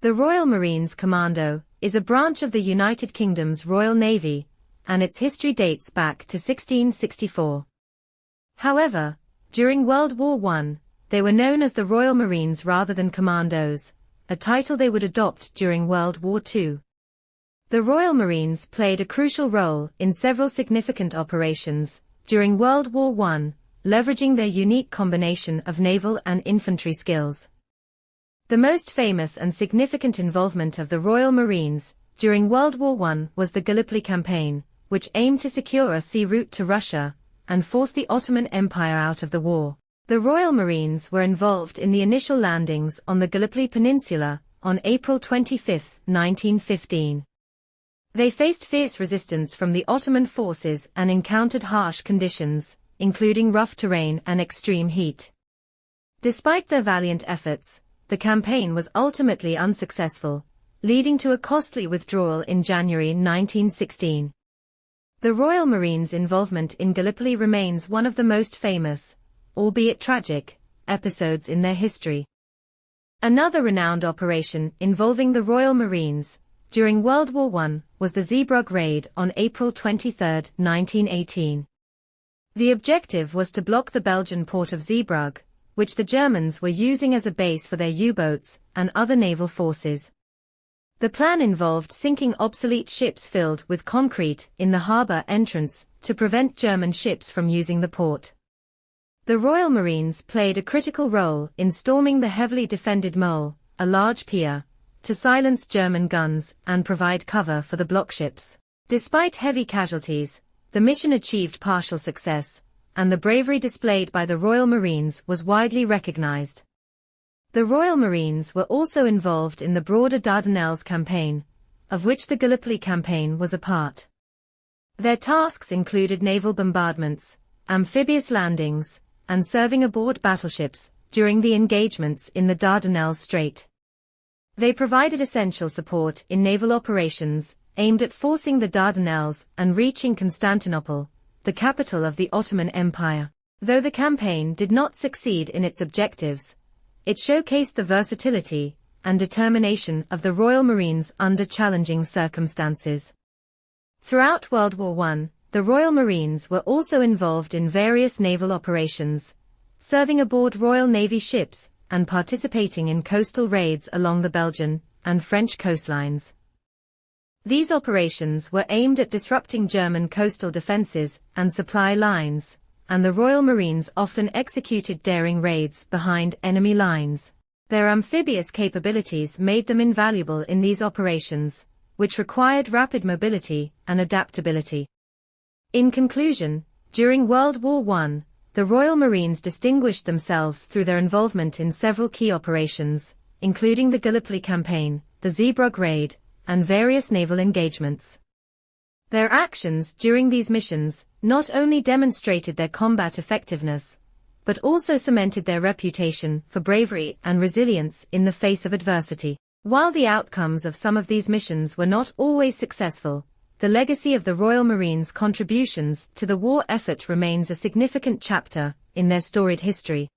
The Royal Marines Commando is a branch of the United Kingdom's Royal Navy, and its history dates back to 1664. However, during World War I, they were known as the Royal Marines rather than Commandos, a title they would adopt during World War II. The Royal Marines played a crucial role in several significant operations during World War I, leveraging their unique combination of naval and infantry skills. The most famous and significant involvement of the Royal Marines during World War I was the Gallipoli campaign, which aimed to secure a sea route to Russia and force the Ottoman Empire out of the war. The Royal Marines were involved in the initial landings on the Gallipoli Peninsula on April 25, 1915. They faced fierce resistance from the Ottoman forces and encountered harsh conditions, including rough terrain and extreme heat. Despite their valiant efforts, the campaign was ultimately unsuccessful, leading to a costly withdrawal in January 1916. The Royal Marines' involvement in Gallipoli remains one of the most famous, albeit tragic, episodes in their history. Another renowned operation involving the Royal Marines during World War I was the Zeebrugge raid on April 23, 1918. The objective was to block the Belgian port of Zeebrugge, which the Germans were using as a base for their U-boats and other naval forces. The plan involved sinking obsolete ships filled with concrete in the harbor entrance to prevent German ships from using the port. The Royal Marines played a critical role in storming the heavily defended mole, a large pier, to silence German guns and provide cover for the block ships. Despite heavy casualties, the mission achieved partial success, and the bravery displayed by the Royal Marines was widely recognized. The Royal Marines were also involved in the broader Dardanelles campaign, of which the Gallipoli campaign was a part. Their tasks included naval bombardments, amphibious landings, and serving aboard battleships during the engagements in the Dardanelles Strait. They provided essential support in naval operations aimed at forcing the Dardanelles and reaching Constantinople, the capital of the Ottoman Empire. Though the campaign did not succeed in its objectives, it showcased the versatility and determination of the Royal Marines under challenging circumstances. Throughout World War I, the Royal Marines were also involved in various naval operations, serving aboard Royal Navy ships and participating in coastal raids along the Belgian and French coastlines. These operations were aimed at disrupting German coastal defenses and supply lines, and the Royal Marines often executed daring raids behind enemy lines. Their amphibious capabilities made them invaluable in these operations, which required rapid mobility and adaptability. In conclusion, during World War I, the Royal Marines distinguished themselves through their involvement in several key operations, including the Gallipoli campaign, the Zeebrugge raid, and various naval engagements. Their actions during these missions not only demonstrated their combat effectiveness, but also cemented their reputation for bravery and resilience in the face of adversity. While the outcomes of some of these missions were not always successful, the legacy of the Royal Marines' contributions to the war effort remains a significant chapter in their storied history.